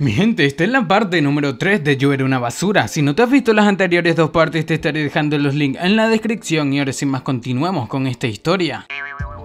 Mi gente, esta es la parte número 3 de Yo era una basura. Si no te has visto las anteriores dos partes, te estaré dejando los links en la descripción y ahora sin más continuemos con esta historia.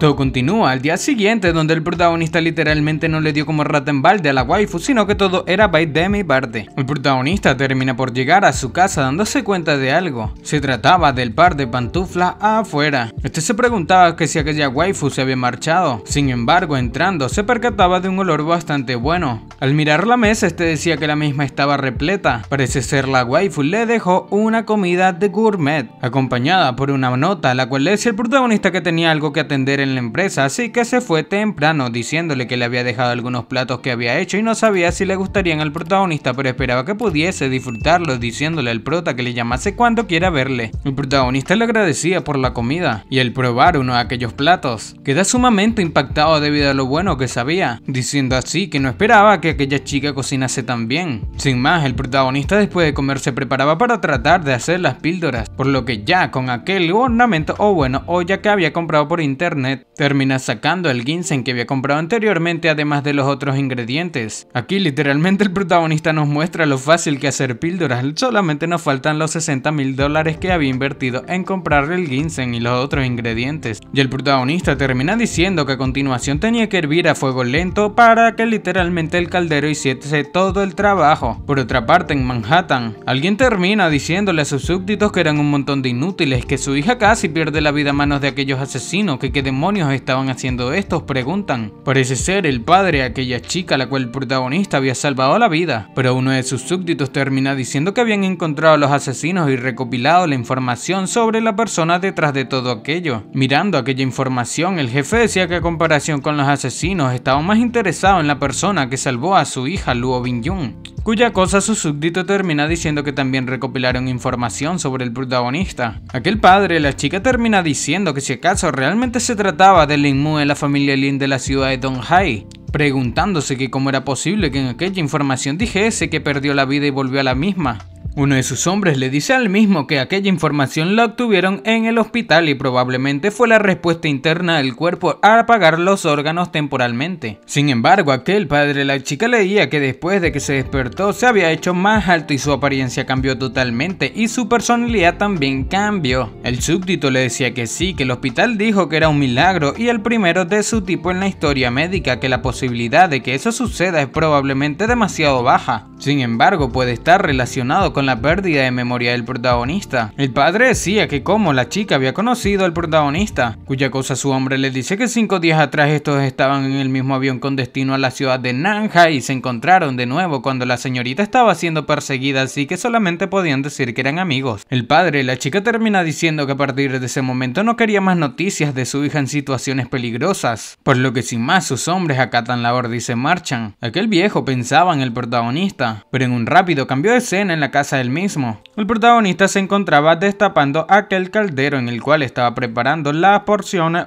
Todo continúa al día siguiente, donde el protagonista literalmente no le dio como rata en balde a la waifu, sino que todo era bait de mi parte. El protagonista termina por llegar a su casa dándose cuenta de algo. Se trataba del par de pantuflas afuera. Este se preguntaba que si aquella waifu se había marchado. Sin embargo, entrando, se percataba de un olor bastante bueno. Al mirar la mesa, este decía que la misma estaba repleta. Parece ser la waifu le dejó una comida de gourmet, acompañada por una nota, la cual le decía el protagonista que tenía algo que atender en la empresa, así que se fue temprano diciéndole que le había dejado algunos platos que había hecho y no sabía si le gustarían al protagonista, pero esperaba que pudiese disfrutarlos, diciéndole al prota que le llamase cuando quiera verle. El protagonista le agradecía por la comida y al probar uno de aquellos platos queda sumamente impactado debido a lo bueno que sabía, diciendo así que no esperaba que aquella chica cocinase tan bien. Sin más, el protagonista después de comer se preparaba para tratar de hacer las píldoras, por lo que ya con aquel ornamento olla que había comprado por internet, termina sacando el ginseng que había comprado anteriormente, además de los otros ingredientes. Aquí literalmente el protagonista nos muestra lo fácil que hacer píldoras, solamente nos faltan los $60.000 que había invertido en comprar el ginseng y los otros ingredientes. Y el protagonista termina diciendo que a continuación tenía que hervir a fuego lento para que literalmente el caldero hiciese todo el trabajo. Por otra parte, en Manhattan, alguien termina diciéndole a sus súbditos que eran un montón de inútiles, que su hija casi pierde la vida a manos de aquellos asesinos, que qué demonios estaban haciendo estos, preguntan. Parece ser el padre de aquella chica a la cual el protagonista había salvado la vida, pero uno de sus súbditos termina diciendo que habían encontrado a los asesinos y recopilado la información sobre la persona detrás de todo aquello. Mirando aquella información, el jefe decía que a comparación con los asesinos estaba más interesado en la persona que salvó a su hija Luo Bin-jung, cuya cosa su súbdito termina diciendo que también recopilaron información sobre el protagonista. Aquel padre de la chica termina diciendo que si acaso realmente se trataba del Lin Mu de la familia Lin de la ciudad de Donghai, preguntándose que cómo era posible que en aquella información dijese que perdió la vida y volvió a la misma. Uno de sus hombres le dice al mismo que aquella información la obtuvieron en el hospital y probablemente fue la respuesta interna del cuerpo a apagar los órganos temporalmente. Sin embargo, aquel padre de la chica leía que después de que se despertó se había hecho más alto y su apariencia cambió totalmente y su personalidad también cambió. El súbdito le decía que sí, que el hospital dijo que era un milagro y el primero de su tipo en la historia médica, que la posibilidad de que eso suceda es probablemente demasiado baja. Sin embargo, puede estar relacionado con la pérdida de memoria del protagonista. El padre decía que como la chica había conocido al protagonista, cuya cosa su hombre le dice que 5 días atrás estos estaban en el mismo avión con destino a la ciudad de Nanjai y se encontraron de nuevo cuando la señorita estaba siendo perseguida, así que solamente podían decir que eran amigos. El padre de la chica termina diciendo que a partir de ese momento no quería más noticias de su hija en situaciones peligrosas, por lo que sin más sus hombres acatan la orden y se marchan. Aquel viejo pensaba en el protagonista, pero en un rápido cambio de escena en la casa del mismo, el protagonista se encontraba destapando aquel caldero en el cual estaba preparando las porciones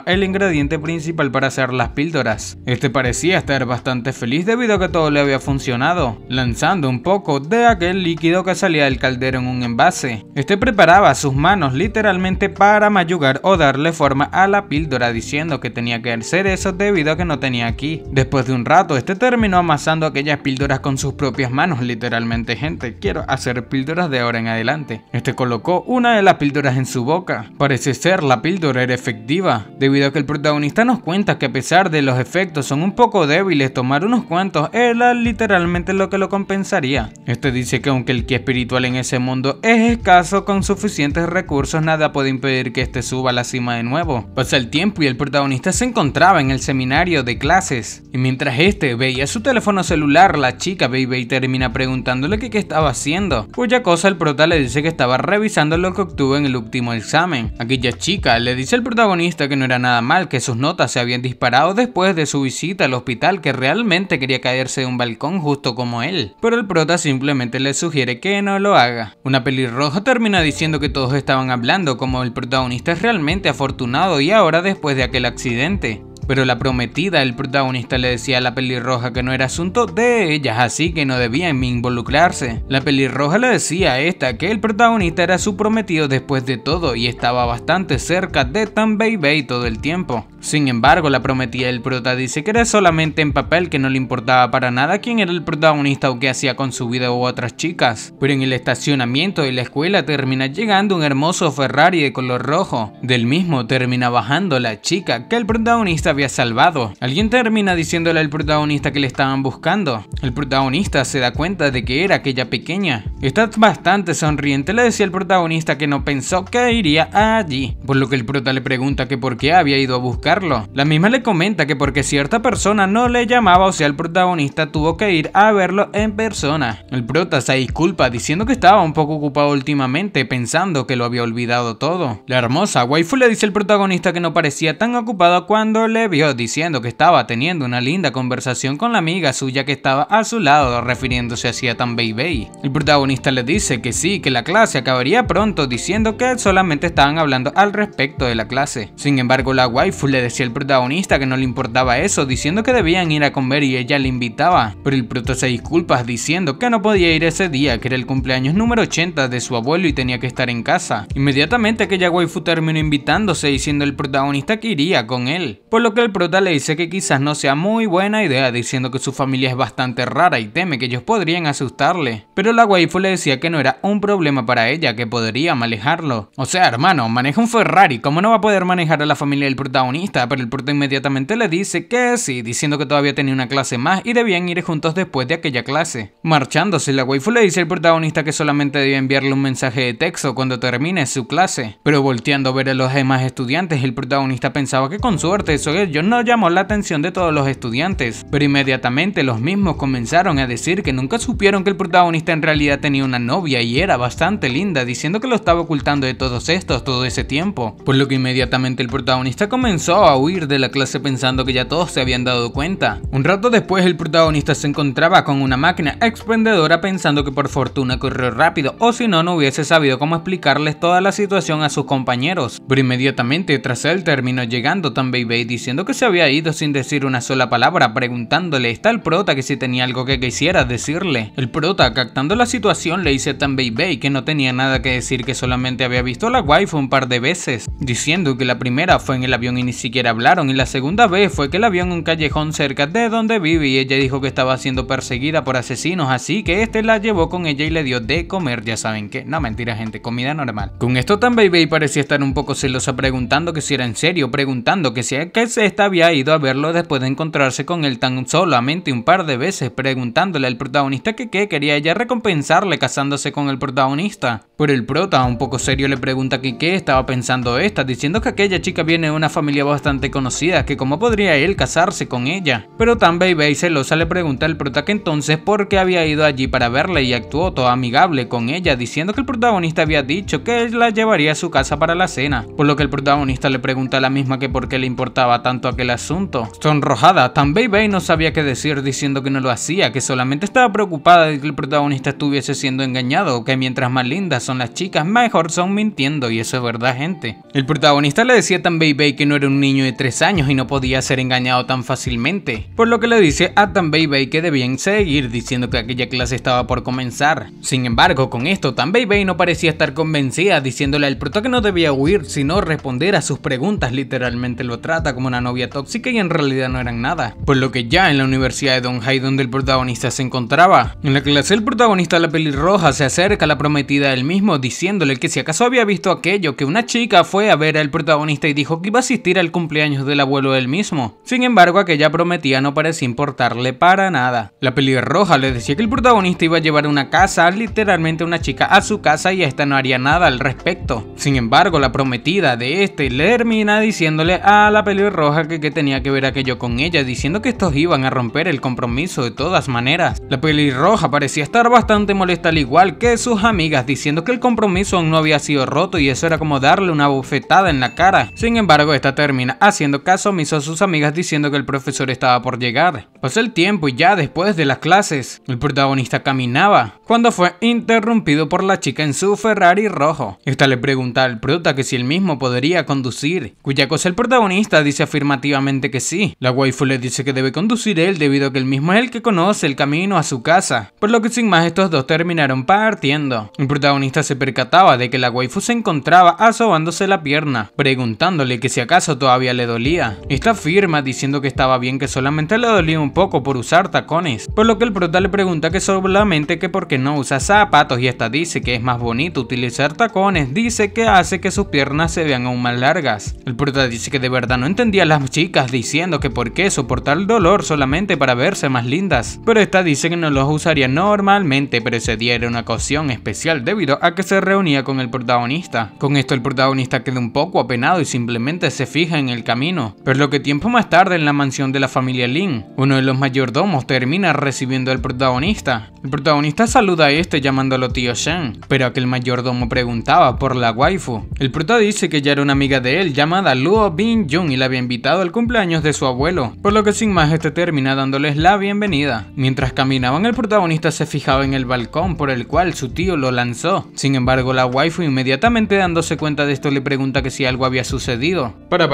el ingrediente principal para hacer las píldoras. Este parecía estar bastante feliz debido a que todo le había funcionado, lanzando un poco de aquel líquido que salía del caldero en un envase. Este preparaba sus manos literalmente para mayugar o darle forma a la píldora, diciendo que tenía que hacer eso debido a que no tenía aquí. Después de un rato, este terminó amasando aquellas píldoras con sus propias manos, literalmente. Gente, quiero hacer píldoras de ahora en adelante. Este colocó una de las píldoras en su boca. Parece ser la píldora era efectiva, debido a que el protagonista nos cuenta que a pesar de los efectos son un poco débiles, tomar unos cuantos era literalmente lo que lo compensaría. Este dice que aunque el ki espiritual en ese mundo es escaso, con suficientes recursos nada puede impedir que este suba a la cima de nuevo. Pasa el tiempo y el protagonista se encontraba en el seminario de clases, y mientras este veía su teléfono celular, la chica Baby termina preguntándole que qué estaba haciendo, cuya cosa el prota le dice que estaba revisando lo que obtuvo en el último examen. Aquella chica le dice al protagonista que no era nada mal, que sus notas se habían disparado después de su visita al hospital, que realmente quería caerse de un balcón justo como él, pero el prota simplemente le sugiere que no lo haga. Una pelirroja termina diciendo que todos estaban hablando como el protagonista es realmente afortunado y ahora después de aquel accidente pero la prometida del protagonista le decía a la pelirroja que no era asunto de ellas, así que no debían involucrarse. La pelirroja le decía a esta que el protagonista era su prometido después de todo y estaba bastante cerca de Tanbeibei todo el tiempo. Sin embargo, la prometida del prota dice que era solamente en papel, que no le importaba para nada quién era el protagonista o qué hacía con su vida u otras chicas. Pero en el estacionamiento de la escuela termina llegando un hermoso Ferrari de color rojo. Del mismo termina bajando la chica que el protagonista había salvado. Alguien termina diciéndole al protagonista que le estaban buscando. El protagonista se da cuenta de que era aquella pequeña. Está bastante sonriente, le decía el protagonista que no pensó que iría allí, por lo que el prota le pregunta que por qué había ido a buscarlo. La misma le comenta que porque cierta persona no le llamaba, o sea el protagonista tuvo que ir a verlo en persona. El prota se disculpa diciendo que estaba un poco ocupado últimamente, pensando que lo había olvidado todo. La hermosa waifu le dice al protagonista que no parecía tan ocupado cuando le vio, diciendo que estaba teniendo una linda conversación con la amiga suya que estaba a su lado, refiriéndose hacia Tanbeibei. El protagonista le dice que sí, que la clase acabaría pronto, diciendo que solamente estaban hablando al respecto de la clase. Sin embargo, la waifu le decía al protagonista que no le importaba eso, diciendo que debían ir a comer y ella le invitaba, pero el prota se disculpa diciendo que no podía ir ese día, que era el cumpleaños número 80 de su abuelo y tenía que estar en casa. Inmediatamente aquella waifu terminó invitándose, diciendo al protagonista que iría con él, por lo que el prota le dice que quizás no sea muy buena idea, diciendo que su familia es bastante rara y teme que ellos podrían asustarle, pero la waifu le decía que no era un problema para ella, que podría manejarlo. O sea, hermano, maneja un Ferrari, ¿cómo no va a poder manejar a la familia del protagonista? Pero el prota inmediatamente le dice que sí, diciendo que todavía tenía una clase más y debían ir juntos después de aquella clase. Marchándose, la waifu le dice al protagonista que solamente debía enviarle un mensaje de texto cuando termine su clase, pero volteando a ver a los demás estudiantes, el protagonista pensaba que con suerte eso no llamó la atención de todos los estudiantes, pero inmediatamente los mismos comenzaron a decir que nunca supieron que el protagonista en realidad tenía una novia y era bastante linda, diciendo que lo estaba ocultando de todos estos todo ese tiempo, por lo que inmediatamente el protagonista comenzó a huir de la clase pensando que ya todos se habían dado cuenta. Un rato después el protagonista se encontraba con una máquina expendedora pensando que por fortuna corrió rápido, o si no, no hubiese sabido cómo explicarles toda la situación a sus compañeros, pero inmediatamente tras él terminó llegando Tanbeibei diciendo que se había ido sin decir una sola palabra, preguntándole está el prota que si tenía algo que quisiera decirle. El prota, captando la situación, le dice a Tanbeibei que no tenía nada que decir, que solamente había visto a la waifu un par de veces, diciendo que la primera fue en el avión y ni siquiera hablaron, y la segunda vez fue que la vio en un callejón cerca de donde vive y ella dijo que estaba siendo perseguida por asesinos, así que este la llevó con ella y le dio de comer, ya saben que, no mentira gente, comida normal. Con esto Tanbeibei parecía estar un poco celosa, preguntando que si era en serio, preguntando que si esta había ido a verlo después de encontrarse con él tan solamente un par de veces, preguntándole al protagonista que qué quería ella recompensarle casándose con el protagonista. Pero el prota, un poco serio, le pregunta que qué estaba pensando esta, diciendo que aquella chica viene de una familia bastante conocida, que cómo podría él casarse con ella. Pero Tanbeibei celosa le pregunta al prota que entonces por qué había ido allí para verla y actuó todo amigable con ella, diciendo que el protagonista había dicho que él la llevaría a su casa para la cena, por lo que el protagonista le pregunta a la misma que por qué le importaba tanto aquel asunto. Sonrojada, Tanbeibei no sabía qué decir, diciendo que no lo hacía, que solamente estaba preocupada de que el protagonista estuviese siendo engañado, que mientras más lindas son las chicas, mejor son mintiendo, y eso es verdad gente. El protagonista le decía a Tanbeibei que no era un niño de 3 años y no podía ser engañado tan fácilmente, por lo que le dice a Tanbeibei que debían seguir, diciendo que aquella clase estaba por comenzar. Sin embargo, con esto Tanbeibei no parecía estar convencida, diciéndole al prota que no debía huir, sino responder a sus preguntas. Literalmente lo trata como una novia tóxica y en realidad no eran nada. Por lo que ya en la universidad de Donghai, donde el protagonista se encontraba, en la clase el protagonista, la pelirroja, se acerca a la prometida del mismo, diciéndole que si acaso había visto aquello, que una chica fue a ver al protagonista y dijo que iba a asistir al cumpleaños del abuelo del mismo. Sin embargo, aquella prometida no parecía importarle para nada. La pelirroja le decía que el protagonista iba a llevar una casa, literalmente una chica a su casa, y esta no haría nada al respecto. Sin embargo, la prometida de este le termina diciéndole a la pelirroja que tenía que ver aquello con ella, diciendo que estos iban a romper el compromiso de todas maneras. La pelirroja parecía estar bastante molesta, al igual que sus amigas, diciendo que el compromiso aún no había sido roto y eso era como darle una bofetada en la cara. Sin embargo, esta termina haciendo caso omiso a sus amigas, diciendo que el profesor estaba por llegar. Pasó el tiempo y ya después de las clases, el protagonista caminaba cuando fue interrumpido por la chica en su Ferrari rojo. Esta le pregunta al prota que si él mismo podría conducir, cuya cosa el protagonista dice afirmar afirmativamente que sí. La waifu le dice que debe conducir él debido a que él mismo es el que conoce el camino a su casa, por lo que sin más estos dos terminaron partiendo. El protagonista se percataba de que la waifu se encontraba asobándose la pierna, preguntándole que si acaso todavía le dolía. Esta afirma diciendo que estaba bien, que solamente le dolía un poco por usar tacones, por lo que el prota le pregunta que solamente que por qué no usa zapatos, y esta dice que es más bonito utilizar tacones, dice que hace que sus piernas se vean aún más largas. El prota dice que de verdad no entendía a las chicas diciendo que por qué soportar el dolor solamente para verse más lindas, pero esta dice que no los usaría normalmente, pero ese día era una ocasión especial debido a que se reunía con el protagonista. Con esto el protagonista queda un poco apenado y simplemente se fija en el camino, pero lo que tiempo más tarde en la mansión de la familia Lin, uno de los mayordomos termina recibiendo al protagonista. El protagonista saluda a este llamándolo tío Shen, pero aquel mayordomo preguntaba por la waifu. El prota dice que ya era una amiga de él llamada Luo Bin-jung y la había invitado al cumpleaños de su abuelo, por lo que sin más este termina dándoles la bienvenida. Mientras caminaban, el protagonista se fijaba en el balcón por el cual su tío lo lanzó. Sin embargo, la waifu, inmediatamente dándose cuenta de esto, le pregunta que si algo había sucedido. Para.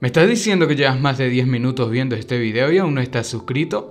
¿Me estás diciendo que llevas más de 10 minutos viendo este video y aún no estás suscrito?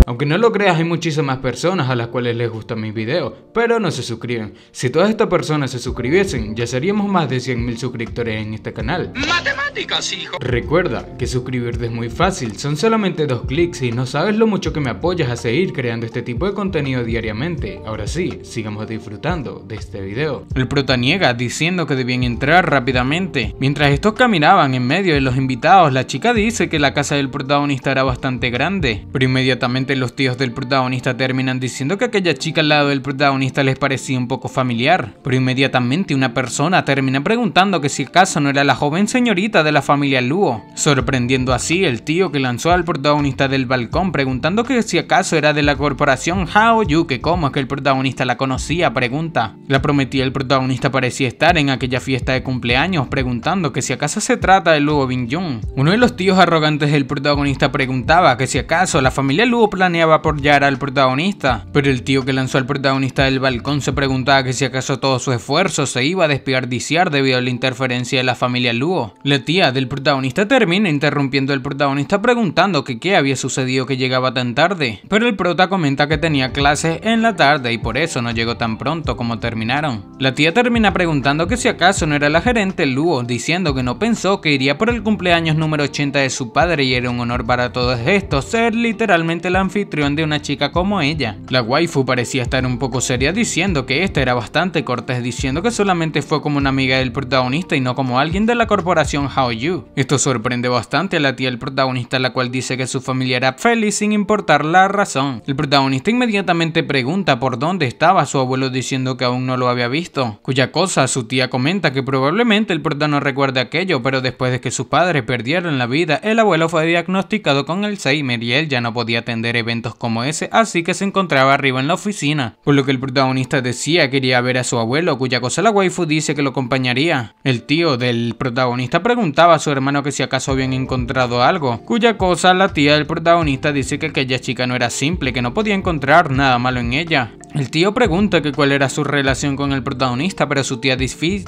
Aunque no lo creas, hay muchísimas personas a las cuales les gustan mis videos, pero no se suscriben. Si todas estas personas se suscribiesen, ya seríamos más de 100.000 suscriptores en este canal. ¡Matemáticas, hijo! Recuerda que suscribirte es muy fácil, son solamente 2 clics y no sabes lo mucho que me apoyas a seguir creando este tipo de contenido diariamente. Ahora sí, sigamos disfrutando de este video. El prota niega, diciendo que debían entrar rápidamente. Mientras estos caminaban en medio de los invitados, la chica dice que la casa del protagonista era bastante grande, pero inmediatamente los tíos del protagonista terminan diciendo que aquella chica al lado del protagonista les parecía un poco familiar, pero inmediatamente una persona termina preguntando que si acaso no era la joven señorita de la familia Luo, sorprendiendo así el tío que lanzó al protagonista del balcón, preguntando que si acaso era de la corporación Haoyu, que cómo es que el protagonista la conocía, pregunta. La prometida del protagonista parecía estar en aquella fiesta de cumpleaños, preguntando que si acaso se trata de Luo Bin-jung. Uno de los tíos arrogantes del protagonista preguntaba que si acaso la familia Luo planeaba apoyar al protagonista, pero el tío que lanzó al protagonista del balcón se preguntaba que si acaso todo su esfuerzo se iba a desperdiciar debido a la interferencia de la familia Luo. La tía del protagonista termina interrumpiendo al protagonista preguntando que qué había sucedido que llegaba tan tarde, pero el prota comenta que tenía clases en la tarde y por eso no llegó tan pronto como terminaron. La tía termina preguntando que si acaso no era la gerente Luo, diciendo que no pensó que iría por el cumpleaños número 80 de su padre y era un honor para todos estos ser literalmente el anfitrión de una chica como ella. La waifu parecía estar un poco seria, diciendo que esta era bastante cortés, diciendo que solamente fue como una amiga del protagonista y no como alguien de la corporación Haoyu. Esto sorprende bastante a la tía del protagonista, la cual dice que su familia era feliz sin importar la razón. El protagonista inmediatamente pregunta por dónde estaba su abuelo, diciendo que aún no lo había visto, cuya cosa su tía comenta que probablemente el prota no recuerde aquello, pero después de que sus padres perdieron la vida, el abuelo fue diagnosticado con Alzheimer y él ya no podía atender eventos como ese, así que se encontraba arriba en la oficina, por lo que el protagonista decía que quería ver a su abuelo, cuya cosa la waifu dice que lo acompañaría. El tío del protagonista preguntaba a su hermano que si acaso habían encontrado algo, cuya cosa la tía del protagonista dice que aquella chica no era simple, que no podía encontrar nada malo en ella. El tío pregunta que cuál era su relación con el protagonista, pero su tía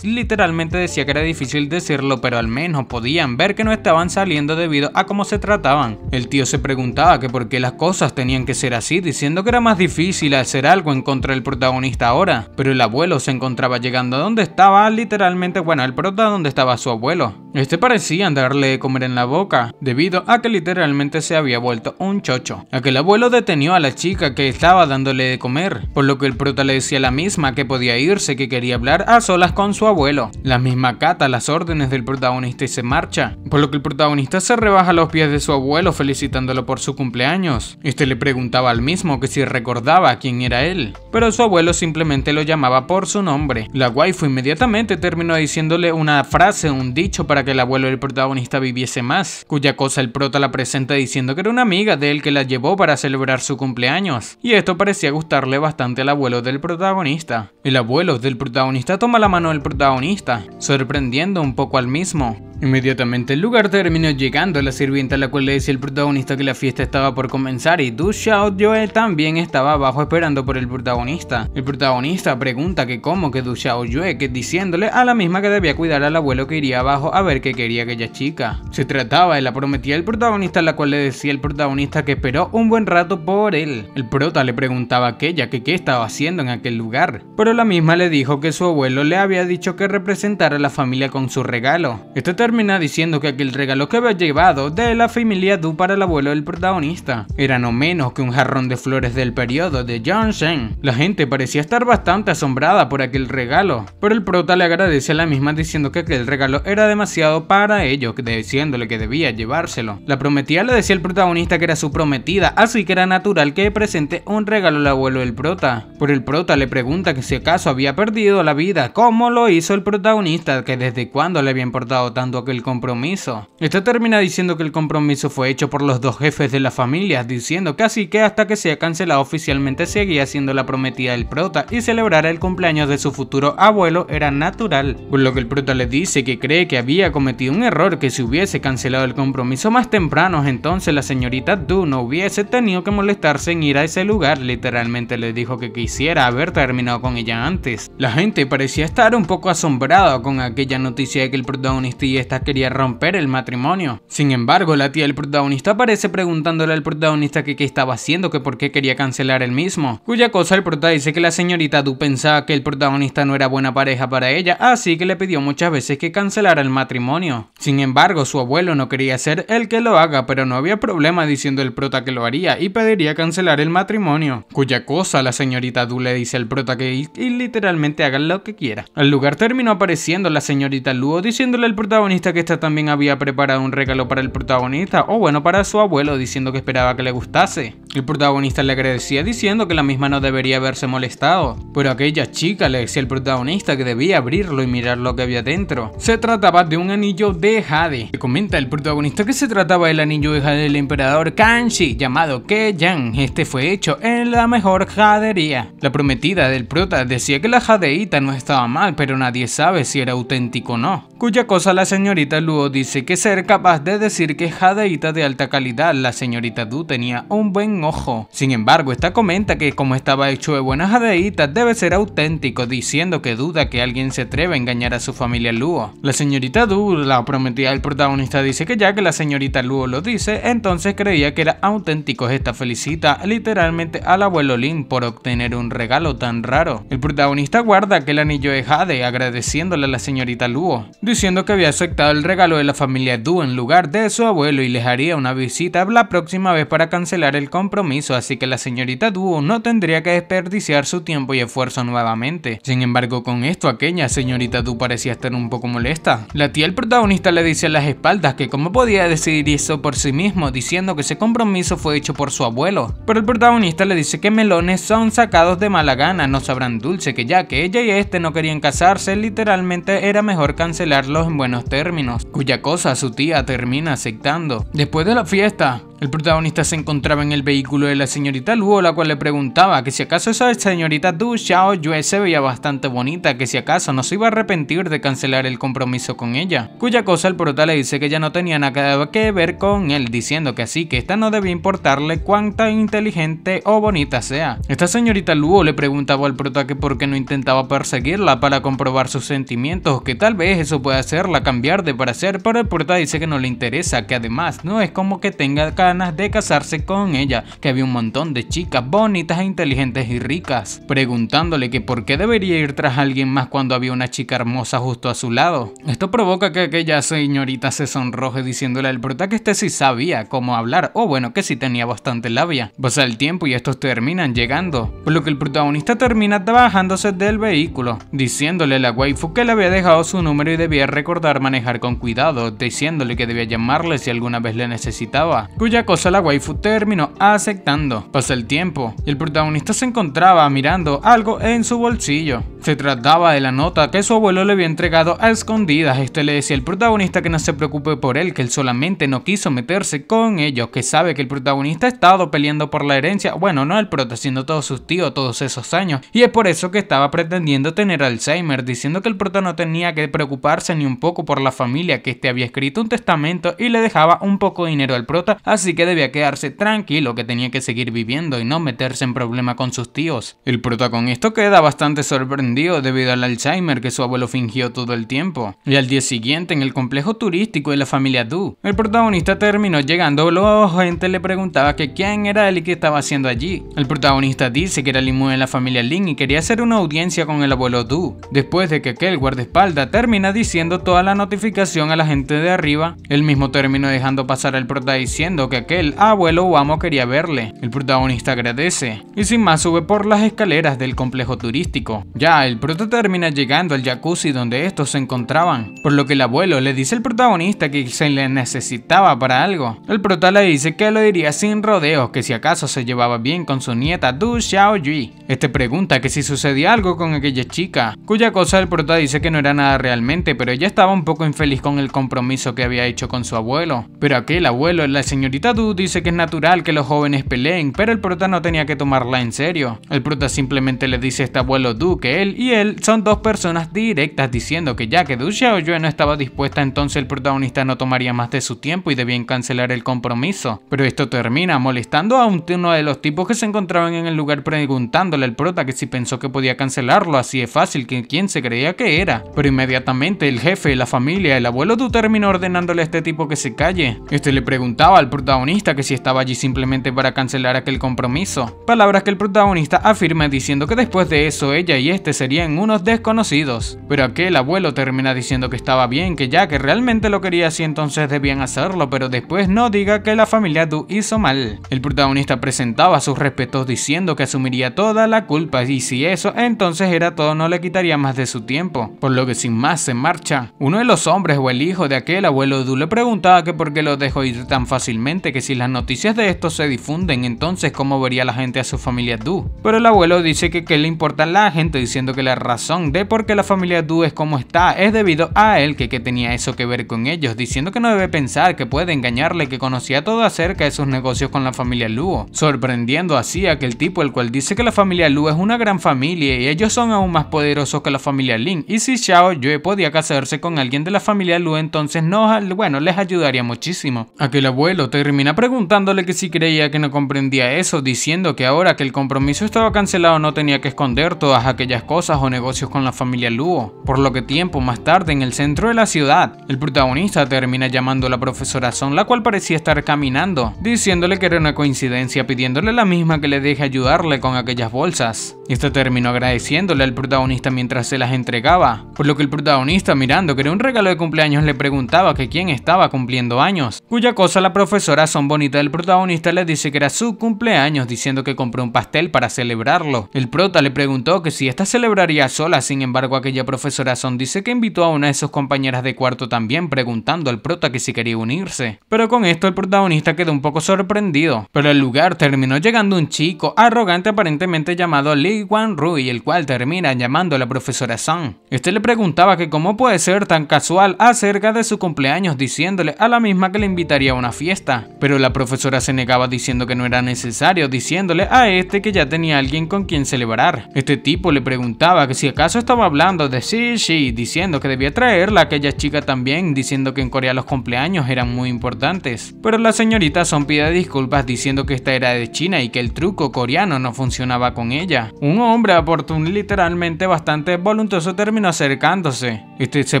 literalmente decía que era difícil decirlo, pero al menos podían ver que no estaban saliendo debido a cómo se trataban. El tío se preguntaba que por qué las cosas tenían que ser así, diciendo que era más difícil hacer algo en contra del protagonista ahora, pero el abuelo se encontraba llegando a donde estaba literalmente, bueno, el prota donde estaba su abuelo. Este parecía darle de comer en la boca, debido a que literalmente se había vuelto un chocho. Aquel abuelo detenió a la chica que estaba dándole de comer, por lo que el prota le decía a la misma que podía irse, que quería hablar a solas con su abuelo. La misma acata las órdenes del protagonista y se marcha, por lo que el protagonista se rebaja a los pies de su abuelo felicitándolo por su cumpleaños. Este le preguntaba al mismo que si recordaba quién era él, pero su abuelo simplemente lo llamaba por su nombre. La waifu inmediatamente terminó diciéndole una frase, un dicho para que el abuelo del protagonista viviese más, cuya cosa el prota la presenta diciendo que era una amiga de él que la llevó para celebrar su cumpleaños, y esto parecía gustarle bastante al abuelo del protagonista. El abuelo del protagonista toma la mano del protagonista, sorprendiendo un poco al mismo, Inmediatamente el lugar terminó llegando la sirvienta, la cual le decía al protagonista que la fiesta estaba por comenzar y Du Xiaoyue también estaba abajo esperando por el protagonista. El protagonista pregunta que cómo que Du Xiaoyue, que diciéndole a la misma que debía cuidar al abuelo que iría abajo a ver qué quería aquella chica. Se trataba de la prometida del protagonista, la cual le decía el protagonista que esperó un buen rato por él. El prota le preguntaba a aquella que qué estaba haciendo en aquel lugar, pero la misma le dijo que su abuelo le había dicho que representara a la familia con su regalo. Este termina diciendo que aquel regalo que había llevado de la familia Du para el abuelo del protagonista era no menos que un jarrón de flores del periodo de Yongzheng. La gente parecía estar bastante asombrada por aquel regalo, pero el prota le agradece a la misma diciendo que aquel regalo era demasiado para ellos, diciéndole que debía llevárselo. La prometida le decía al protagonista que era su prometida, así que era natural que presente un regalo al abuelo del prota. Pero el prota le pregunta que si acaso había perdido la vida, como lo hizo el protagonista, que desde cuándo le había importado tanto aquel compromiso. Este termina diciendo que el compromiso fue hecho por los dos jefes de la familia, diciendo que así que hasta que sea cancelado oficialmente seguía siendo la prometida del prota y celebrar el cumpleaños de su futuro abuelo era natural. Por lo que el prota le dice que cree que había cometido un error, que si hubiese cancelado el compromiso más temprano, entonces la señorita Du no hubiese tenido que molestarse en ir a ese lugar. Literalmente le dijo que quisiera haber terminado con ella antes. La gente parecía estar un poco asombrada con aquella noticia de que el protagonista y esta quería romper el matrimonio. Sin embargo, la tía del protagonista aparece preguntándole al protagonista que qué estaba haciendo, que por qué quería cancelar el mismo. Cuya cosa el prota dice que la señorita Du pensaba que el protagonista no era buena pareja para ella, así que le pidió muchas veces que cancelara el matrimonio. Sin embargo, su abuelo no quería ser el que lo haga, pero no había problema diciendo el prota que lo haría y pediría cancelar el matrimonio. Cuya cosa la señorita Du le dice al prota que y literalmente haga lo que quiera. Al lugar terminó apareciendo la señorita Luo diciéndole al protagonista que esta también había preparado un regalo para el protagonista, o bueno, para su abuelo, diciendo que esperaba que le gustase. El protagonista le agradecía diciendo que la misma no debería haberse molestado, pero aquella chica le decía al protagonista que debía abrirlo y mirar lo que había dentro. Se trataba de un anillo de jade. Le comenta el protagonista que se trataba del anillo de jade del emperador Kanshi, llamado Keyan. Este fue hecho en la mejor jadería. La prometida del prota decía que la jadeíta no estaba mal, pero nadie sabe si era auténtico o no. Cuya cosa la señorita Luo dice que ser capaz de decir que es jadeíta de alta calidad. La señorita Du tenía un buen ojo. Sin embargo, esta comenta que como estaba hecho de buenas jadeitas debe ser auténtico, diciendo que duda que alguien se atreva a engañar a su familia Luo. La señorita Du, la prometida del protagonista, dice que ya que la señorita Luo lo dice, entonces creía que era auténtico. Esta felicita literalmente al abuelo Lin por obtener un regalo tan raro. El protagonista guarda aquel anillo de jade agradeciéndole a la señorita Luo, diciendo que había aceptado el regalo de la familia Du en lugar de su abuelo y les haría una visita la próxima vez para cancelar el compromiso, así que la señorita Du no tendría que desperdiciar su tiempo y esfuerzo nuevamente. Sin embargo, con esto aquella señorita Du parecía estar un poco molesta. La tía del protagonista le dice a las espaldas que cómo podía decidir eso por sí mismo, diciendo que ese compromiso fue hecho por su abuelo. Pero el protagonista le dice que melones son sacados de mala gana, no sabrán dulce, que ya que ella y este no querían casarse, literalmente era mejor cancelarlos en buenos términos. Cuya cosa su tía termina aceptando. Después de la fiesta, el protagonista se encontraba en el vehículo de la señorita Luo, la cual le preguntaba que si acaso esa señorita Du Xiaoyue se veía bastante bonita, que si acaso no se iba a arrepentir de cancelar el compromiso con ella. Cuya cosa el prota le dice que ya no tenía nada que ver con él, diciendo que así que esta no debía importarle cuánta inteligente o bonita sea. Esta señorita Luo le preguntaba al prota que por qué no intentaba perseguirla para comprobar sus sentimientos, que tal vez eso pueda hacerla cambiar de parecer, pero el prota dice que no le interesa, que además no es como que tenga ganas de casarse con ella, que había un montón de chicas bonitas e inteligentes y ricas, preguntándole que por qué debería ir tras alguien más cuando había una chica hermosa justo a su lado. Esto provoca que aquella señorita se sonroje diciéndole al prota que este sí sabía cómo hablar, o bueno, que sí tenía bastante labia. Pasa el tiempo y estos terminan llegando, por lo que el protagonista termina bajándose del vehículo, diciéndole a la waifu que le había dejado su número y debía recordar manejar con cuidado, diciéndole que debía llamarle si alguna vez le necesitaba. Cuya cosa la waifu terminó aceptando. Pasa el tiempo y el protagonista se encontraba mirando algo en su bolsillo. Se trataba de la nota que su abuelo le había entregado a escondidas. Este le decía al protagonista que no se preocupe por él, que él solamente no quiso meterse con ellos, que sabe que el protagonista ha estado peleando por la herencia, bueno, no el prota, sino todos sus tíos todos esos años, y es por eso que estaba pretendiendo tener Alzheimer, diciendo que el prota no tenía que preocuparse ni un poco por la familia, que este había escrito un testamento y le dejaba un poco de dinero al prota, así que debía quedarse tranquilo, que tenía que seguir viviendo y no meterse en problema con sus tíos. El prota con esto queda bastante sorprendido debido al Alzheimer que su abuelo fingió todo el tiempo. Y al día siguiente, en el complejo turístico de la familia Du, el protagonista terminó llegando. La gente le preguntaba que quién era él y qué estaba haciendo allí. El protagonista dice que era el inmune de la familia Lin y quería hacer una audiencia con el abuelo Du. Después de que aquel guardaespaldas termina diciendo toda la notificación a la gente de arriba, él mismo terminó dejando pasar al prota diciendo que aquel abuelo o amo quería verle. El protagonista agradece y sin más sube por las escaleras del complejo turístico. Ya el prota termina llegando al jacuzzi donde estos se encontraban, por lo que el abuelo le dice al protagonista que se le necesitaba para algo. El prota le dice que lo diría sin rodeos, que si acaso se llevaba bien con su nieta Du Xiaoyui. Este pregunta que si sucedía algo con aquella chica, cuya cosa el prota dice que no era nada realmente, pero ella estaba un poco infeliz con el compromiso que había hecho con su abuelo. Pero aquel abuelo, la señorita Du, dice que es natural que los jóvenes peleen, pero el prota no tenía que tomarla en serio. El prota simplemente le dice a este abuelo Du que él y él son dos personas directas, diciendo que ya que Du Xiaoyue no estaba dispuesta, entonces el protagonista no tomaría más de su tiempo y debían cancelar el compromiso. Pero esto termina molestando a uno de los tipos que se encontraban en el lugar, preguntándole al prota que si pensó que podía cancelarlo así de fácil, que quién se creía que era. Pero inmediatamente el jefe de la familia, el abuelo Du, terminó ordenándole a este tipo que se calle. Este le preguntaba al protagonista que si estaba allí simplemente para cancelar aquel compromiso. Palabras que el protagonista afirma diciendo que después de eso ella y este serían unos desconocidos. Pero aquel abuelo termina diciendo que estaba bien, que ya que realmente lo quería así entonces debían hacerlo, pero después no diga que la familia Du hizo mal. El protagonista presentaba sus respetos diciendo que asumiría toda la culpa y si eso entonces era todo no le quitaría más de su tiempo, por lo que sin más se marcha. Uno de los hombres o el hijo de aquel abuelo Du le preguntaba que por qué lo dejó ir tan fácilmente, que si las noticias de esto se difunden entonces cómo vería la gente a su familia Du. Pero el abuelo dice que qué le importa a la gente, diciendo que la razón de por qué la familia Du es como está es debido a él, que tenía eso que ver con ellos, diciendo que no debe pensar que puede engañarle, que conocía todo acerca de sus negocios con la familia Luo, sorprendiendo así a aquel tipo el cual dice que la familia Luo es una gran familia y ellos son aún más poderosos que la familia Lin, y si Xiaoyue podía casarse con alguien de la familia Luo entonces les ayudaría muchísimo. Aquel abuelo termina preguntándole que si creía que no comprendía eso, diciendo que ahora que el compromiso estaba cancelado no tenía que esconder todas aquellas cosas o negocios con la familia Luo, por lo que tiempo más tarde en el centro de la ciudad, el protagonista termina llamando a la profesora Song, la cual parecía estar caminando, diciéndole que era una coincidencia, pidiéndole la misma que le deje ayudarle con aquellas bolsas. Esta terminó agradeciéndole al protagonista mientras se las entregaba, por lo que el protagonista, mirando que era un regalo de cumpleaños, le preguntaba que quién estaba cumpliendo años, cuya cosa la profesora Song bonita del protagonista le dice que era su cumpleaños, diciendo que compró un pastel para celebrarlo. El prota le preguntó que si esta celebraría sola, sin embargo aquella profesora Song dice que invitó a una de sus compañeras de cuarto también, preguntando al prota que si quería unirse. Pero con esto el protagonista quedó un poco sorprendido, pero al lugar terminó llegando un chico arrogante aparentemente llamado Li Wanrui, el cual termina llamando a la profesora Song. Este le preguntaba que cómo puede ser tan casual acerca de su cumpleaños, diciéndole a la misma que le invitaría a una fiesta, pero la profesora se negaba diciendo que no era necesario, diciéndole a este que ya tenía alguien con quien celebrar. Este tipo le preguntaba que si acaso estaba hablando de Shi, diciendo que debía traerla a aquella chica también, diciendo que en Corea los cumpleaños eran muy importantes. Pero la señorita Song pide disculpas diciendo que esta era de China y que el truco coreano no funcionaba con ella. Un hombre oportuno literalmente bastante voluntuoso terminó acercándose. Este se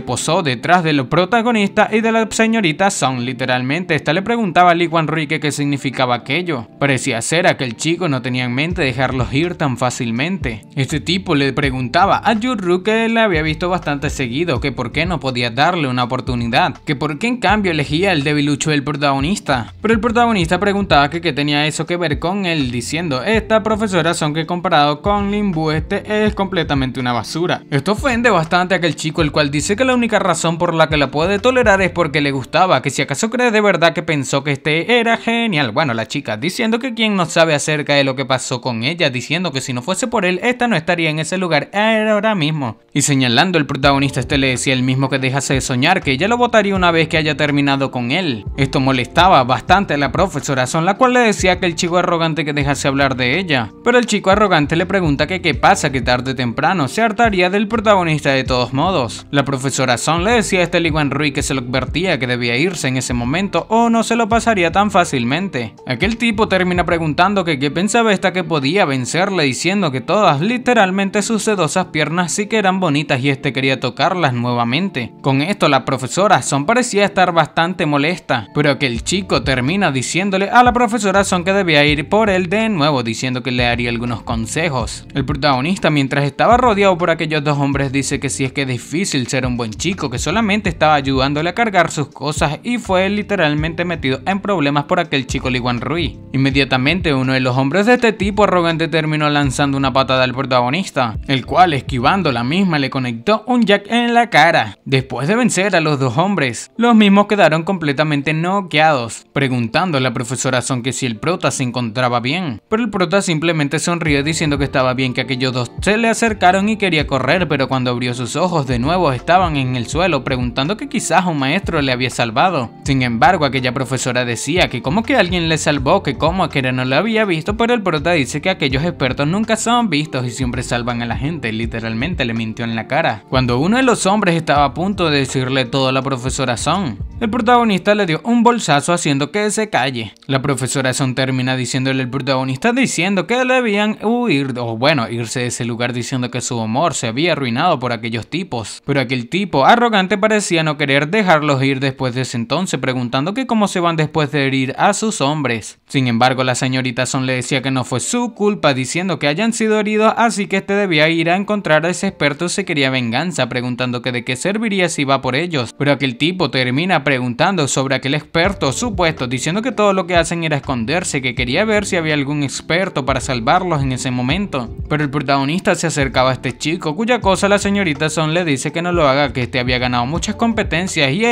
posó detrás de los protagonistas y de la señorita Song. Literalmente esta le preguntaba a Li Wanrui que qué significaba aquello. Parecía ser a que el chico no tenía en mente dejarlos ir tan fácilmente. Este tipo le preguntaba a Yuru, que le había visto bastante seguido, que por qué no podía darle una oportunidad, que por qué en cambio elegía el debilucho del protagonista. Pero el protagonista preguntaba que qué tenía eso que ver con él, diciendo esta profesora Song que comparado con Lin Bu este es completamente una basura. Esto ofende bastante a aquel chico, el cual cual dice que la única razón por la que la puede tolerar es porque le gustaba, que si acaso cree de verdad que pensó que este era genial. Bueno, la chica diciendo que quien no sabe acerca de lo que pasó con ella, diciendo que si no fuese por él, esta no estaría en ese lugar ahora mismo. Y señalando el protagonista, le decía el mismo que dejase de soñar, que ella lo votaría una vez que haya terminado con él. Esto molestaba bastante a la profesora Son, la cual le decía que el chico arrogante que dejase hablar de ella. Pero el chico arrogante le pregunta que qué pasa, que tarde o temprano se hartaría del protagonista de todos modos. La profesora Son le decía a Lee Wan-rui que se lo advertía que debía irse en ese momento o no se lo pasaría tan fácilmente. Aquel tipo termina preguntando que qué pensaba esta que podía vencerle, diciendo que todas, literalmente sus sedosas piernas sí que eran bonitas y quería tocarlas nuevamente. Con esto la profesora Son parecía estar bastante molesta, pero aquel chico termina diciéndole a la profesora Son que debía ir por él de nuevo, diciendo que le daría algunos consejos. El protagonista, mientras estaba rodeado por aquellos dos hombres, dice que si es que es difícil ser un buen chico, que solamente estaba ayudándole a cargar sus cosas y fue literalmente metido en problemas por aquel chico Lee Wan-rui. Inmediatamente uno de los hombres de este tipo arrogante terminó lanzando una patada al protagonista, el cual, esquivando la misma, le conectó un jack en la cara. Después de vencer a los dos hombres, los mismos quedaron completamente noqueados, preguntando a la profesora Son que si el prota se encontraba bien, pero el prota simplemente sonrió diciendo que estaba bien, que aquellos dos se le acercaron y quería correr, pero cuando abrió sus ojos de nuevo estaban en el suelo, preguntando que quizás un maestro le había salvado. Sin embargo, aquella profesora decía que como que alguien le salvó, que como que no lo había visto, pero el prota dice que aquellos expertos nunca son vistos y siempre salvan a la gente. Literalmente le mintió en la cara. Cuando uno de los hombres estaba a punto de decirle todo a la profesora Son, el protagonista le dio un bolsazo haciendo que se calle. La profesora Son termina diciéndole al protagonista diciendo que debían huir, o bueno, irse de ese lugar, diciendo que su amor se había arruinado por aquellos tipos. Pero aquel tipo arrogante parecía no querer dejarlos ir después de ese entonces, preguntando que cómo se van después de herir a sus hombres. Sin embargo, la señorita Son le decía que no fue su culpa, diciendo que hayan sido heridos, así que debía ir a encontrar a ese experto si quería venganza, preguntando que de qué serviría si va por ellos. Pero aquel tipo termina preguntando sobre aquel experto supuesto, diciendo que todo lo que hacen era esconderse, que quería ver si había algún experto para salvarlos en ese momento. Pero el protagonista se acercaba a este chico, cuya cosa la señorita Son le dice que no lo haga, que había ganado muchas competencias y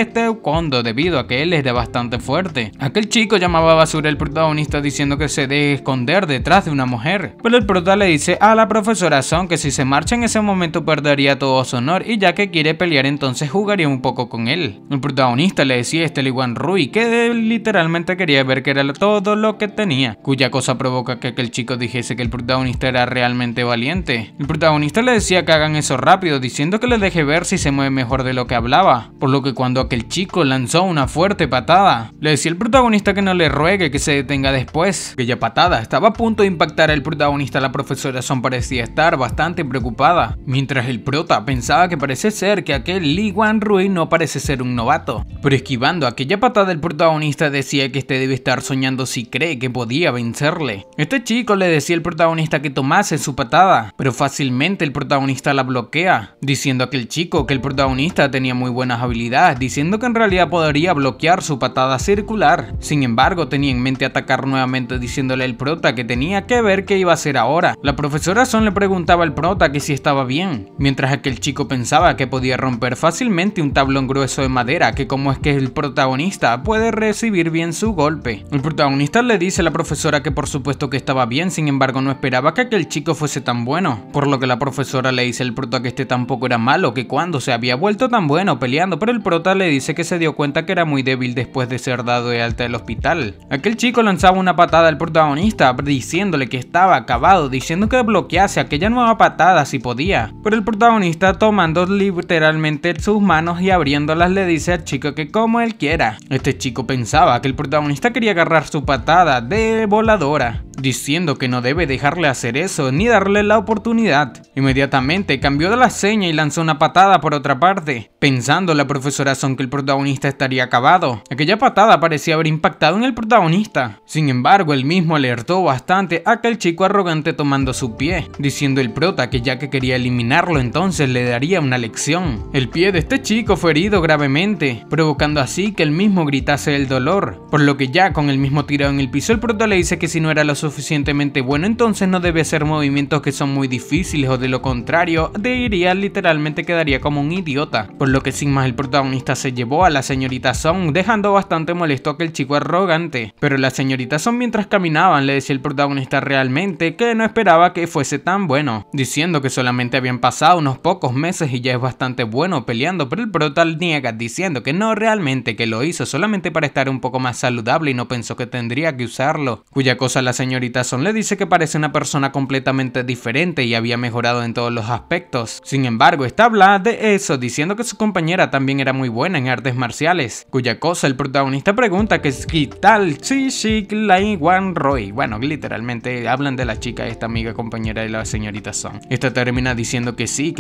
kondo debido a que él era bastante fuerte. Aquel chico llamaba basura al protagonista diciendo que se deje esconder detrás de una mujer, pero el prota le dice a la profesora Son que si se marcha en ese momento perdería todo su honor y ya que quiere pelear entonces jugaría un poco con él. El protagonista le decía a Lee Wan-rui que él literalmente quería ver que era todo lo que tenía, cuya cosa provoca que aquel chico dijese que el protagonista era realmente valiente. El protagonista le decía que hagan eso rápido, diciendo que le deje ver si se mueve mejor de lo que hablaba, por lo que cuando aquel chico lanzó una fuerte patada, le decía al protagonista que no le ruegue, que se detenga después. Aquella patada estaba a punto de impactar al protagonista. La profesora Son parecía estar bastante preocupada, mientras el prota pensaba que parece ser que aquel Lee Wan-rui no parece ser un novato. Pero esquivando aquella patada, el protagonista decía que debe estar soñando si cree que podía vencerle. Este chico le decía al protagonista que tomase su patada, pero fácilmente el protagonista la bloquea, diciendo a aquel chico que el protagonista tenía muy buenas habilidades, diciendo que en realidad podría bloquear su patada circular. Sin embargo, tenía en mente atacar nuevamente, diciéndole al prota que tenía que ver qué iba a hacer ahora. La profesora Son le preguntaba al prota que si estaba bien, mientras aquel chico pensaba que podía romper fácilmente un tablón grueso de madera, que como es que el protagonista puede recibir bien su golpe. El protagonista le dice a la profesora que por supuesto que estaba bien, sin embargo no esperaba que aquel chico fuese tan bueno, por lo que la profesora le dice al prota que tampoco era malo, que cuando se había vuelto tan bueno peleando, pero el prota le dice que se dio cuenta que era muy débil después de ser dado de alta del hospital. Aquel chico lanzaba una patada al protagonista diciéndole que estaba acabado, diciendo que bloquease aquella nueva patada si podía, pero el protagonista, tomando literalmente sus manos y abriéndolas, le dice al chico que como él quiera. Este chico pensaba que el protagonista quería agarrar su patada de voladora, diciendo que no debe dejarle hacer eso ni darle la oportunidad. Inmediatamente cambió de la seña y lanzó una patada por otra parte, pensando la profesora Son que el protagonista estaría acabado. Aquella patada parecía haber impactado en el protagonista. Sin embargo, él mismo alertó bastante a aquel chico arrogante tomando su pie, diciendo el prota que ya que quería eliminarlo entonces le daría una lección. El pie de este chico fue herido gravemente, provocando así que él mismo gritase el dolor, por lo que ya con el mismo tirado en el piso, el prota le dice que si no era lo suficientemente bueno entonces no debe hacer movimientos que son muy difíciles, o de lo contrario literalmente quedaría como un idiota, por lo que sin más el protagonista se llevó a la señorita Song, dejando bastante molesto a aquel chico arrogante. Pero la señorita Song, mientras caminaban, le decía al protagonista realmente que no esperaba que fuese tan bueno, diciendo que solamente habían pasado unos pocos meses y ya es bastante bueno peleando, pero el prota niega diciendo que no, realmente que lo hizo solamente para estar un poco más saludable y no pensó que tendría que usarlo, cuya cosa la señorita Song le dice que parece una persona completamente diferente y había mejorado en todos los aspectos. Sin embargo, esta habla de eso diciendo que su compañera también era muy buena en artes marciales, cuya cosa el protagonista pregunta que es ¿qué tal? Sí, Lai Wan Roy. Bueno, literalmente hablan de la chica, esta amiga compañera de la señorita Song. Esta termina diciendo que sí,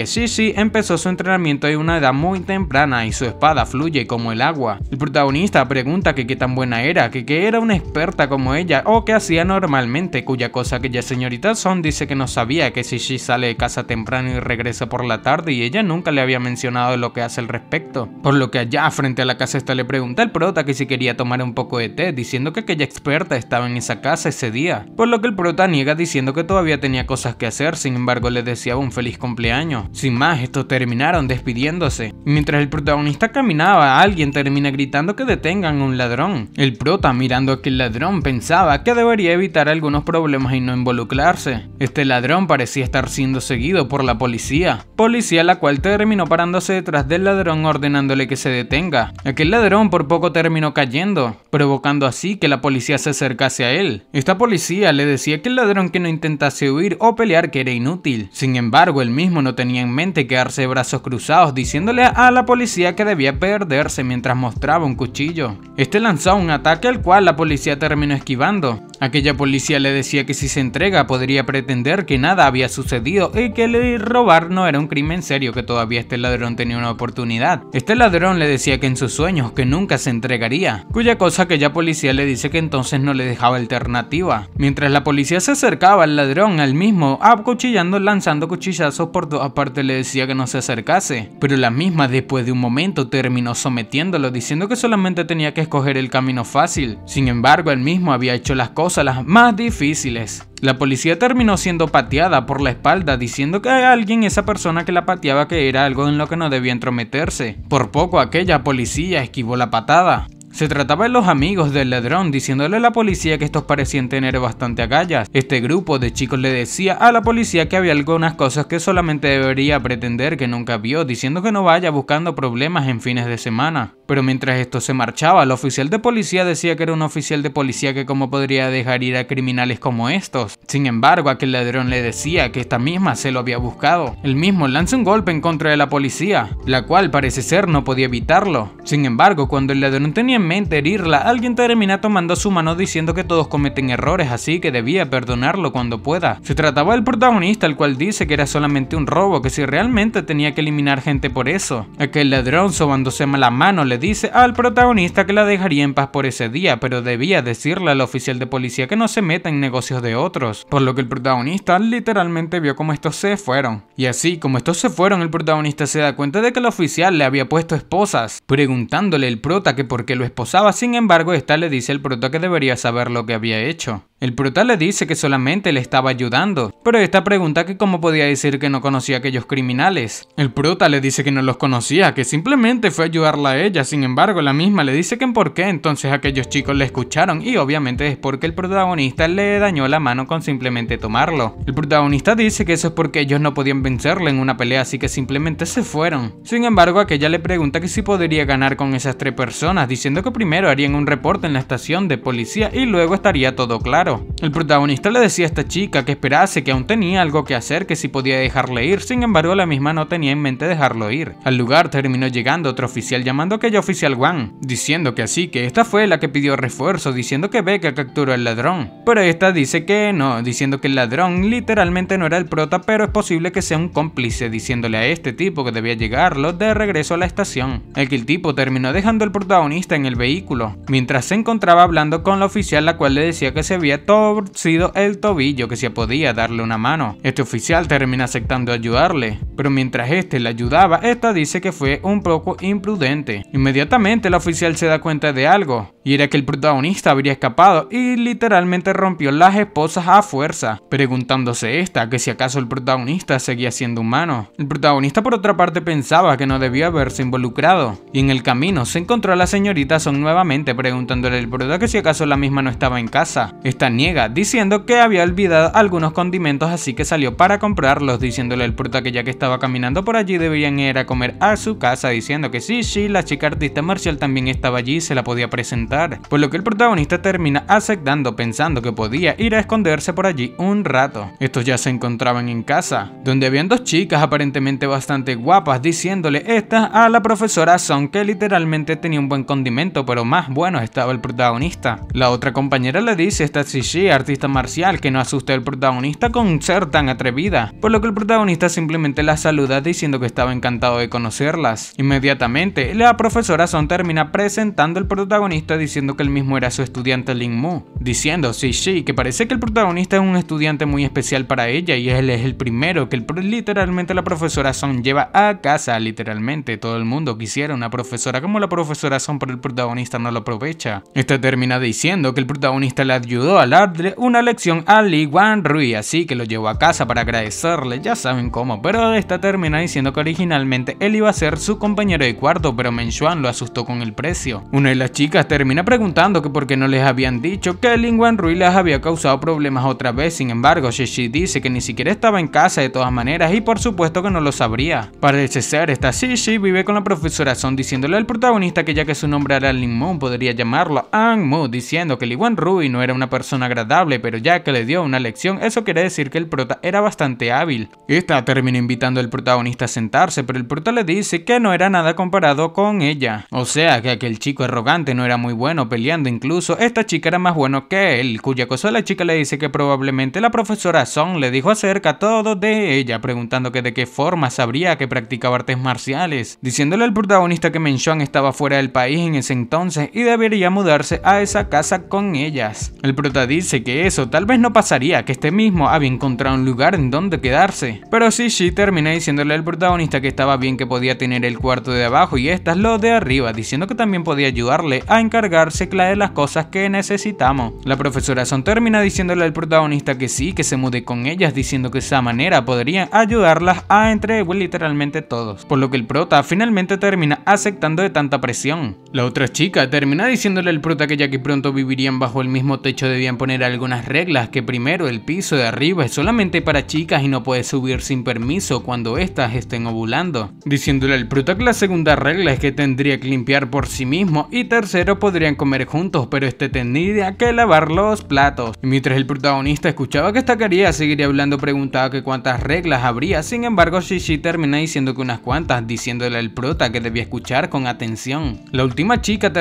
empezó su entrenamiento a una edad muy temprana y su espada fluye como el agua. El protagonista pregunta que qué tan buena era, que era una experta como ella o que hacía normalmente, cuya cosa que ya señorita Song dice que no sabía, que Shishi sale de casa temprano y regresa por la tarde y ella nunca le había mencionado lo que hace al respecto. Por lo que allá frente a la casa esta le pregunta al prota que si quería tomar un poco de té, diciendo que aquella experta estaba en esa casa ese día, por lo que el prota niega diciendo que todavía tenía cosas que hacer, sin embargo le deseaba un feliz cumpleaños. Sin más, estos terminaron despidiéndose. Mientras el protagonista caminaba, alguien termina gritando que detengan a un ladrón. El prota, mirando a aquel ladrón, pensaba que debería evitar algunos problemas y no involucrarse. Este ladrón parecía estar siendo seguido por la policía, la cual terminó parándose detrás del ladrón ordenándole que se detenga. Aquel ladrón por poco terminó cayendo, provocando así que la policía se acercase a él. Esta policía le decía que el ladrón que no intentase huir o pelear que era inútil. Sin embargo, él mismo no tenía en mente quedarse de brazos cruzados, diciéndole a la policía que debía perderse mientras mostraba un cuchillo. Este lanzó un ataque al cual la policía terminó esquivando. Aquella policía le decía que si se entrega podría pretender que nada había sucedido y que el robar no era un crimen serio, que todavía este ladrón tenía una oportunidad. Este ladrón le decía que en sus sueños que nunca se entregaría, cuya cosa aquella policía le dice que entonces no le dejaba alternativa. Mientras la policía se acercaba al ladrón, al mismo acuchillando, lanzando cuchillazos por todas partes, le decía que no se acercase, pero la misma después de un momento terminó sometiéndolo, diciendo que solamente tenía que escoger el camino fácil. Sin embargo, él mismo había hecho las cosas las más difíciles. La policía terminó siendo pateada por la espalda, diciendo que alguien, esa persona que la pateaba, que era algo en lo que no debía entrometerse. Por poco aquella policía esquivó la patada. Se trataba de los amigos del ladrón, diciéndole a la policía que estos parecían tener bastante agallas. Este grupo de chicos le decía a la policía que había algunas cosas que solamente debería pretender que nunca vio, diciendo que no vaya buscando problemas en fines de semana. Pero mientras esto se marchaba, el oficial de policía decía que era un oficial de policía que cómo podría dejar ir a criminales como estos. Sin embargo, aquel ladrón le decía que esta misma se lo había buscado. Él mismo lanza un golpe en contra de la policía, la cual parece ser no podía evitarlo. Sin embargo, cuando el ladrón tenía en mente herirla, alguien termina tomando su mano diciendo que todos cometen errores, así que debía perdonarlo cuando pueda. Se trataba del protagonista, el cual dice que era solamente un robo, que si realmente tenía que eliminar gente por eso. Aquel ladrón, sobándose la mano, le dice al protagonista que la dejaría en paz por ese día, pero debía decirle al oficial de policía que no se meta en negocios de otros, por lo que el protagonista literalmente vio como estos se fueron. Y así como estos se fueron, el protagonista se da cuenta de que el oficial le había puesto esposas, preguntándole el prota que por qué lo esposaba. Sin embargo, esta le dice al prota que debería saber lo que había hecho. El prota le dice que solamente le estaba ayudando, pero esta pregunta que cómo podía decir que no conocía a aquellos criminales. El prota le dice que no los conocía, que simplemente fue a ayudarla a ella. Sin embargo, la misma le dice que por qué entonces aquellos chicos le escucharon, y obviamente es porque el protagonista le dañó la mano con simplemente tomarlo. El protagonista dice que eso es porque ellos no podían vencerle en una pelea, así que simplemente se fueron. Sin embargo, aquella le pregunta que si podría ganar con esas 3 personas, diciendo que primero harían un reporte en la estación de policía y luego estaría todo claro. El protagonista le decía a esta chica que esperase, que aún tenía algo que hacer, que si podía dejarle ir. Sin embargo, la misma no tenía en mente dejarlo ir. Al lugar terminó llegando otro oficial llamando a aquella oficial Wang, diciendo que así, que esta fue la que pidió refuerzo, diciendo que ve que capturó al ladrón. Pero esta dice que no, diciendo que el ladrón literalmente no era el prota, pero es posible que sea un cómplice, diciéndole a este tipo que debía llegarlo de regreso a la estación. El tipo terminó dejando al protagonista en el el vehículo, mientras se encontraba hablando con la oficial, la cual le decía que se había torcido el tobillo, que si podía darle una mano. Este oficial termina aceptando ayudarle, pero mientras este le ayudaba, esta dice que fue un poco imprudente. Inmediatamente la oficial se da cuenta de algo, y era que el protagonista habría escapado y literalmente rompió las esposas a fuerza, preguntándose esta que si acaso el protagonista seguía siendo humano. El protagonista por otra parte pensaba que no debía haberse involucrado, y en el camino se encontró a la señorita Son nuevamente preguntándole al prota que si acaso la misma no estaba en casa. Esta niega diciendo que había olvidado algunos condimentos, así que salió para comprarlos, diciéndole al prota que ya que estaba caminando por allí debían ir a comer a su casa, diciendo que sí, la chica artista marcial también estaba allí y se la podía presentar, por lo que el protagonista termina aceptando, pensando que podía ir a esconderse por allí un rato. Estos ya se encontraban en casa, donde habían dos chicas aparentemente bastante guapas, diciéndole esta a la profesora Son que literalmente tenía un buen condimento, pero más bueno estaba el protagonista. La otra compañera le dice a esta Shishi, artista marcial, que no asuste al protagonista con ser tan atrevida, por lo que el protagonista simplemente la saluda diciendo que estaba encantado de conocerlas. Inmediatamente la profesora Son termina presentando al protagonista diciendo que él mismo era su estudiante Lin Mu, diciendo Shishi que parece que el protagonista es un estudiante muy especial para ella y él es el primero que literalmente la profesora Son lleva a casa. Literalmente todo el mundo quisiera una profesora como la profesora Son, pero el protagonista no lo aprovecha. Esta termina diciendo que el protagonista le ayudó a darle una lección a Li Wanrui, así que lo llevó a casa para agradecerle, ya saben cómo, pero esta termina diciendo que originalmente él iba a ser su compañero de cuarto, pero Menxuan lo asustó con el precio. Una de las chicas termina preguntando que por qué no les habían dicho que Li Wanrui les había causado problemas otra vez. Sin embargo, Shishi dice que ni siquiera estaba en casa de todas maneras y por supuesto que no lo sabría. Parece ser esta Shishi vive con la profesora Son, diciéndole al protagonista que ya que su nombre era Lin Mu podría llamarlo Ang Mu, diciendo que Li Wanrui no era una persona agradable, pero ya que le dio una lección, eso quiere decir que el prota era bastante hábil. Esta termina invitando al protagonista a sentarse, pero el prota le dice que no era nada comparado con ella, o sea que aquel chico arrogante no era muy bueno peleando, incluso esta chica era más bueno que él, cuya cosa la chica le dice que probablemente la profesora Son le dijo acerca todo de ella, preguntando que de qué forma sabría que practicaba artes marciales, diciéndole al protagonista que Menxuan estaba fuera del país en ese entonces y debería mudarse a esa casa con ellas. El prota dice que eso tal vez no pasaría, que este mismo había encontrado un lugar en donde quedarse, pero Shishi termina diciéndole al protagonista que estaba bien, que podía tener el cuarto de abajo y esta es lo de arriba, diciendo que también podía ayudarle a encargarse de las cosas que necesitamos. La profesora Son termina diciéndole al protagonista que sí, que se mude con ellas, diciendo que de esa manera podrían ayudarlas a entre literalmente todos, por lo que el prota finalmente termina aceptando de tanta presión. La otra chica termina diciéndole al prota que ya que pronto vivirían bajo el mismo techo debían poner algunas reglas, que primero el piso de arriba es solamente para chicas y no puede subir sin permiso cuando estas estén ovulando, diciéndole al prota que la segunda regla es que tendría que limpiar por sí mismo y tercero podrían comer juntos, pero este tendría que lavar los platos. Y mientras el protagonista escuchaba que esta quería seguir hablando, preguntaba que cuántas reglas habría. Sin embargo, Shishi termina diciendo que unas cuantas, diciéndole al prota que debía escuchar con atención. La última chica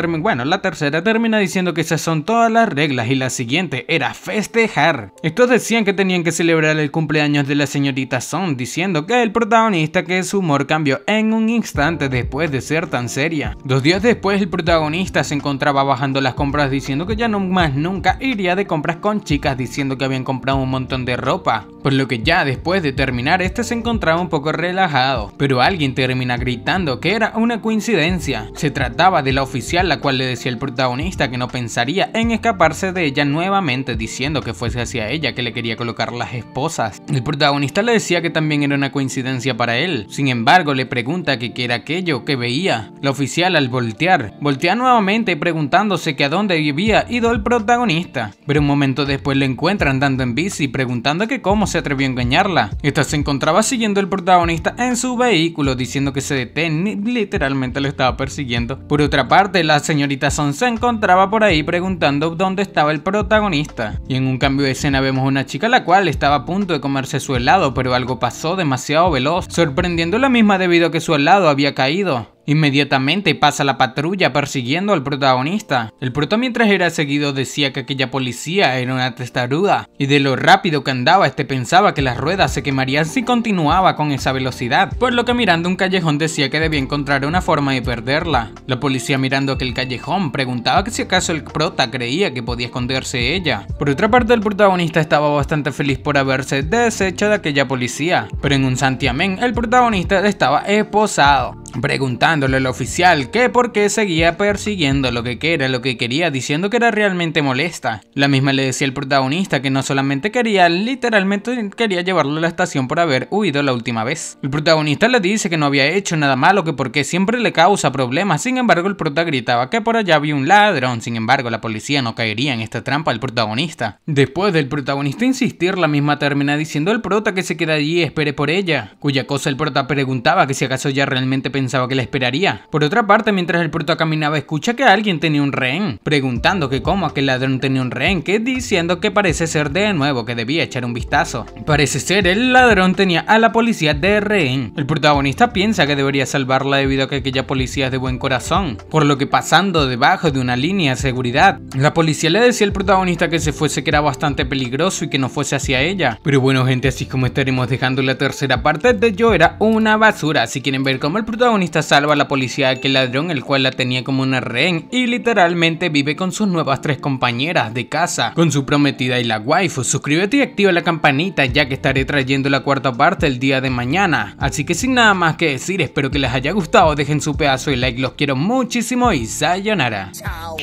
la tercera termina diciendo que esas son todas las reglas y la siguiente era festejar. Estos decían que tenían que celebrar el cumpleaños de la señorita Son, diciendo que el protagonista que su humor cambió en un instante después de ser tan seria. 2 días después el protagonista se encontraba bajando las compras, diciendo que ya no más nunca iría de compras con chicas, diciendo que habían comprado un montón de ropa, por lo que ya después de terminar este se encontraba un poco relajado, pero alguien termina gritando que era una coincidencia. Se trataba de la oficial, la cual le decía al protagonista que no pensaría en escaparse de ella nuevamente, diciendo que fuese hacia ella que le quería colocar las esposas. El protagonista le decía que también era una coincidencia para él, sin embargo le pregunta que qué era aquello que veía. La oficial al voltea nuevamente preguntándose que a dónde había ido el protagonista, pero un momento después le encuentra andando en bici preguntando que cómo se atrevió a engañarla. Esta se encontraba siguiendo al protagonista en su vehículo, diciendo que se detén, literalmente lo estaba persiguiendo. Por otra parte, la señorita Son se encontraba por ahí preguntando dónde estaba el protagonista, y en un cambio de escena vemos una chica la cual estaba a punto de comerse su helado, pero algo pasó demasiado veloz, sorprendiéndola misma debido a que su helado había caído. Inmediatamente pasa la patrulla persiguiendo al protagonista. El prota, mientras era seguido, decía que aquella policía era una testaruda y de lo rápido que andaba pensaba que las ruedas se quemarían si continuaba con esa velocidad, por lo que mirando un callejón decía que debía encontrar una forma de perderla. La policía, mirando aquel callejón, preguntaba que si acaso el prota creía que podía esconderse ella. Por otra parte, el protagonista estaba bastante feliz por haberse deshecho de aquella policía, pero en un santiamén el protagonista estaba esposado, preguntándole al oficial que por qué seguía persiguiendo lo que era lo que quería, diciendo que era realmente molesta. La misma le decía al protagonista que no solamente quería, literalmente quería llevarlo a la estación por haber huido la última vez. El protagonista le dice que no había hecho nada malo, que porque siempre le causa problemas. Sin embargo, el prota gritaba que por allá había un ladrón. Sin embargo, la policía no caería en esta trampa del protagonista. Después del protagonista insistir, la misma termina diciendo al prota que se queda allí y espere por ella, cuya cosa el prota preguntaba que si acaso ya realmente pensaba que la esperaría. Por otra parte, mientras el prota caminaba, escucha que alguien tenía un rehén, preguntando que cómo aquel ladrón tenía un rehén, que diciendo que parece ser de nuevo, que debía echar un vistazo. Parece ser el ladrón tenía a la policía de rehén. El protagonista piensa que debería salvarla debido a que aquella policía es de buen corazón, por lo que pasando debajo de una línea de seguridad, la policía le decía al protagonista que se fuese, que era bastante peligroso y que no fuese hacia ella. Pero bueno, gente, así como estaremos dejando la tercera parte de Yo era una basura. Si quieren ver cómo el protagonista salva a la policía de aquel ladrón, el cual la tenía como una rehén, y literalmente vive con sus nuevas 3 compañeras de casa, con su prometida y la waifu, suscríbete y activa la campanita, ya que estaré trayendo la 4ª parte el día de mañana. Así que sin nada más que decir, espero que les haya gustado, dejen su pedazo de like, los quiero muchísimo y sayonara. Chao.